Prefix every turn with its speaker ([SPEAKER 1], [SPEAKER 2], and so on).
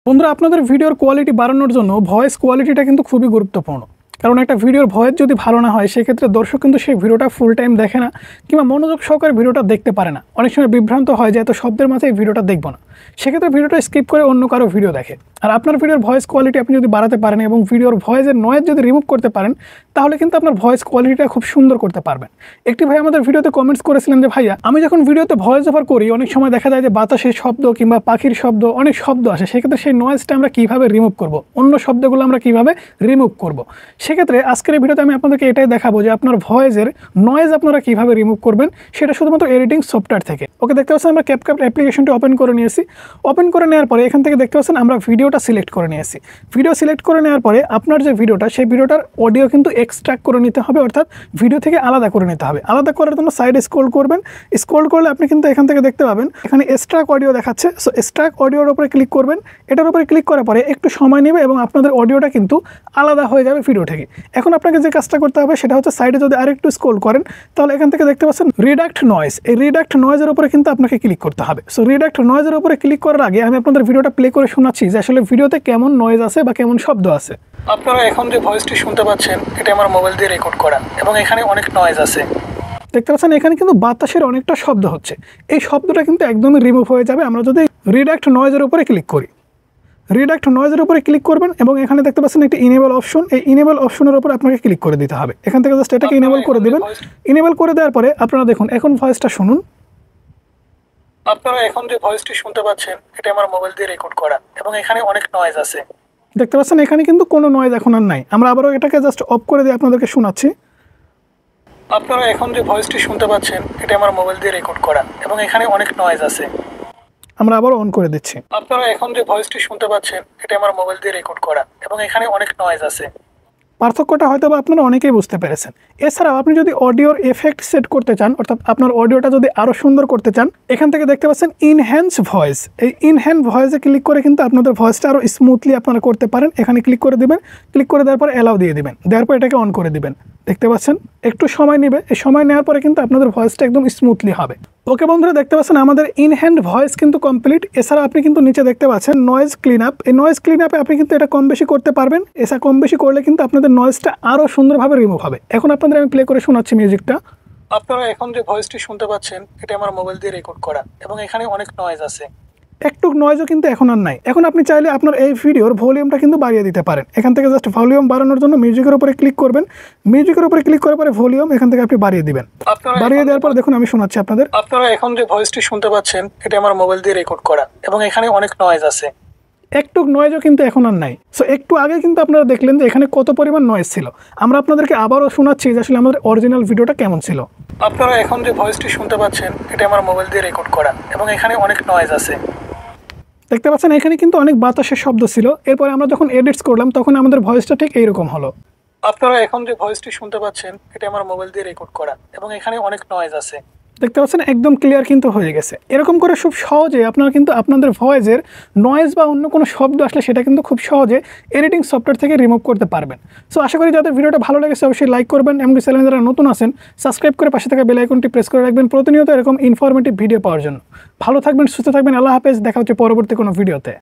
[SPEAKER 1] বন্ধুরা আপনাদের ভিডিওর কোয়ালিটি বাড়ানোর জন্য ভয়েস কোয়ালিটিটা কিন্তু খুবই গুরুত্বপূর্ণ। কারণ একটা ভিডিওর ভয়েস যদি ভালো না হয় সেক্ষেত্রে দর্শক কিন্তু সেই ভিডিওটা ফুল টাইম দেখে না কিংবা মনোযোগ সহকারে ভিডিওটা দেখতে পারে না। অনেক সময় বিভ্রান্ত হয় যে এত শব্দের মাঝে এই ভিডিওটা দেখবো না, সেক্ষেত্রে ভিডিওটা স্কিপ করে অন্য কারো ভিডিও দেখে। আর আপনার ভিডিওর ভয়েস কোয়ালিটি আপনি যদি বাড়াতে পারেন এবং ভিডিওর ভয়েসের নয়েজ যদি রিমুভ করতে পারেন তাহলে কিন্তু আপনার ভয়েস কোয়ালিটিটা খুব সুন্দর করতে পারবেন। একটি ভাই আমাদের ভিডিওতে কমেন্টস করেছিলেন যে ভাইয়া আমি যখন ভিডিওতে ভয়েস ওভার করি অনেক সময় দেখা যায় যে বাতাসের শব্দ কিংবা পাখির শব্দ অনেক শব্দ আসে, সেক্ষেত্রে সেই নয়েজটা আমরা কীভাবে রিমুভ করব, অন্য শব্দগুলো আমরা কীভাবে রিমুভ করব। সেক্ষেত্রে আজকের এই ভিডিওতে আমি আপনাদেরকে এটাই দেখাবো যে আপনার ভয়েসের নয়েজ আপনারা কীভাবে রিমুভ করবেন, সেটা শুধুমাত্র এডিটিং সফটওয়্যার থেকে। ওকে, দেখতে পাচ্ছেন আমরা ক্যাপকাট অ্যাপ্লিকেশনটি ওপেন করে নিয়েছি। ওপেন করে নেওয়ার পরে এখান থেকে দেখতে পাচ্ছেন আমরা ভিডিওটা সিলেক্ট করে নিয়েছি। ভিডিও সিলেক্ট করে নেওয়ার পরে আপনার যে ভিডিওটা সেই ভিডিওটার অডিও কিন্তু এক্সট্রাক্ট করে নিতে হবে, অর্থাৎ ভিডিও থেকে আলাদা করে নিতে হবে। আলাদা করার জন্য সাইডে স্ক্রল করবেন। স্ক্রল করলে আপনি কিন্তু এখান থেকে দেখতে পাবেন এখানে এক্সট্রাক্ট অডিও দেখাচ্ছে। সো এক্সট্রাক্ট অডিওর উপরে ক্লিক করবেন। এটার উপরে ক্লিক করার পরে একটু সময় নেবে এবং আপনাদের অডিওটা কিন্তু আলাদা হয়ে যাবে ভিডিও থেকে। এখন আপনাকে যে কাজটা করতে হবে সেটা হচ্ছে সাইডে যদি আরেকটু স্ক্রল করেন তাহলে এখান থেকে দেখতে পাচ্ছেন রিডাক্ট নয়েজ। এই রিডাক্ট নয়েজের উপরে কিন্তু আপনাকে ক্লিক করতে হবে। সো রিডাক্ট নয়েজের উপরে ক্লিক করার আগে আমি আপনাদের ভিডিওটা প্লে করে শোনাচ্ছি যে আসলে ভিডিওতে কেমন নয়েজ আছে বা কেমন শব্দ আছে। আপনারা এখন যে ভয়েসটি শুনতে পাচ্ছেন এটা আমার মোবাইল দিয়ে রেকর্ড করা এবং এখানে অনেক নয়েজ আছে। দেখতে পাচ্ছেন এখানে কিন্তু বাতাসের অনেকটা শব্দ হচ্ছে। এই শব্দটা কিন্তু একদমই রিমুভ হয়ে যাবে আমরা যদি রিডাক্ট নয়েজের উপরে ক্লিক করি। রিডাক্ট নয়েজের উপরে ক্লিক করবেন এবং এখানে দেখতে পাচ্ছেন একটি ইনেবল অপশন। এই ইনেবল অপশনের উপর আপনাকে ক্লিক করে দিতে হবে। এখান থেকে জাস্ট এটাকে ইনেবল করে দেবেন। ইনেবল করে দেওয়ার পরে আপনারা দেখুন এখন ভয়েসটা শুনুন। আপনারা এখন যে ভয়েসটি শুনতে পাচ্ছেন এটা আমার মোবাইল দিয়ে রেকর্ড করা এবং এখানে অনেক নয়েজ আছে। দেখতে পাচ্ছেন এখানে কিন্তু কোনো নয়েজ এখন আর নাই। আমরা আবারও এটাকে জাস্ট অফ করে দিয়ে আপনাদেরকে শোনাচ্ছি। আপনারা এখন যে ভয়েসটি শুনতে পাচ্ছেন এটা আমার মোবাইল দিয়ে রেকর্ড করা এবং এখানে অনেক নয়েজ আছে। আমরা আবার অন করে দিচ্ছি। আপনারা এখন যে ভয়েসটি শুনতে পাচ্ছেন এটা আমার মোবাইল দিয়ে রেকর্ড করা এবং এখানে অনেক নয়েজ আছে। পার্থক্যটা হয়তো বা আপনারা অনেকেই বুঝতে পেরেছেন। এছাড়াও আপনি যদি অডিওর এফেক্ট সেট করতে চান, অর্থাৎ আপনার অডিওটা যদি আরও সুন্দর করতে চান, এখান থেকে দেখতে পাচ্ছেন ইনহ্যান্স ভয়েস। এই ইনহ্যান্স ভয়েসে ক্লিক করে কিন্তু আপনাদের ভয়েসটা আরও স্মুথলি আপনারা করতে পারেন। এখানে ক্লিক করে দেবেন। ক্লিক করে দেওয়ার পর অ্যালাউ দিয়ে দেবেন। দেওয়ার পর এটাকে অন করে দিবেন। দেখতে পাচ্ছেন একটু সময় নেবে। এই সময় নেওয়ার পরে কিন্তু আপনাদের ভয়েসটা একদম স্মুথলি হবে। ওকে বন্ধুরা, দেখতে পাচ্ছেন আমাদের ইনহ্যান্ড ভয়েস কিন্তু কমপ্লিট। এছাড়া আপনি কিন্তু নিচে দেখতে পাচ্ছেন নয়েজ ক্লিন আপ। এই নয়েজ ক্লিন আপে আপনি কিন্তু এটা কম বেশি করতে পারবেন। এছাড়া কম বেশি করলে কিন্তু আপনাদের নয়েজটা আরও সুন্দরভাবে রিমুভ হবে। এখন আপনাদের আমি প্লে করে শোনাচ্ছি মিউজিকটা। আপনারা এখন যে ভয়েসটি শুনতে পাচ্ছেন এটা আমার মোবাইল দিয়ে রেকর্ড করা এবং এখানে অনেক নয়েজ আছে। একটু নয়েজও কিন্তু এখন আর নাই। এখন আপনি চাইলে আপনার এই ভিডিওর ভলিউমটা কিন্তু বাড়িয়ে দিতে পারেন। এখান থেকে জাস্ট ভলিউম বাড়ানোর জন্য মিউজিকের উপরে ক্লিক করবেন। মিউজিকের উপরে ক্লিক করার পরে ভলিউম এখান থেকে আপনি বাড়িয়ে দিবেন। বাড়িয়ে দেওয়ার পর দেখুন আমি শোনাচ্ছি আপনাদের। আপনারা এখন যে ভয়েসটি শুনতে পাচ্ছেন এটা আমার মোবাইল দিয়ে রেকর্ড করা এবং এখানে অনেক নয়েজ আছে। একটু নয়েজও কিন্তু এখন আর নাই। সো একটু আগে কিন্তু আপনারা দেখলেন যে এখানে কত পরিমাণ নয়েজ ছিল। আমরা আপনাদেরকে আবারও শোনাচ্ছি যে আসলে আমাদের অরিজিনাল ভিডিওটা কেমন ছিল। আপনারা এখন যে ভয়েসটি শুনতে পাচ্ছেন এটা আমার মোবাইল দিয়ে রেকর্ড করা এবং এখানে অনেক নয়েজ আছে। দেখতে পাচ্ছেন এখানে কিন্তু অনেক বাতাসের শব্দ ছিল। এরপরে আমরা যখন এডিটস করলাম তখন আমাদের ভয়েসটা ঠিক এইরকম হলো। আপনারা এখন যে ভয়েসটি শুনতে পাচ্ছেন এটা আমার মোবাইল দিয়ে রেকর্ড করা এবং এখানে অনেক নয়েজ আছে। দেখতে পাচ্ছেন একদম ক্লিয়ার কিন্তু হয়ে গেছে। এরকম করে খুব সহজে আপনারা কিন্তু আপনাদের ভয়েসের নয়েজ বা অন্য কোনো শব্দ আসলে সেটা কিন্তু খুব সহজে এডিটিং সফটওয়্যার থেকে রিমুভ করতে পারবেন। সো আশা করি যাদের ভিডিওটা ভালো লেগেছে অবশ্যই লাইক করবেন এবং চ্যানেলে যারা নতুন আছেন সাবস্ক্রাইব করে পাশে থাকা বেল আইকনটি প্রেস করে রাখবেন প্রতিনিয়ত এরকম ইনফরমেটিভ ভিডিও পাওয়ার জন্য। ভালো থাকবেন, সুস্থ থাকবেন। আল্লাহ হাফেজ। দেখা হচ্ছে পরবর্তী কোনো ভিডিওতে।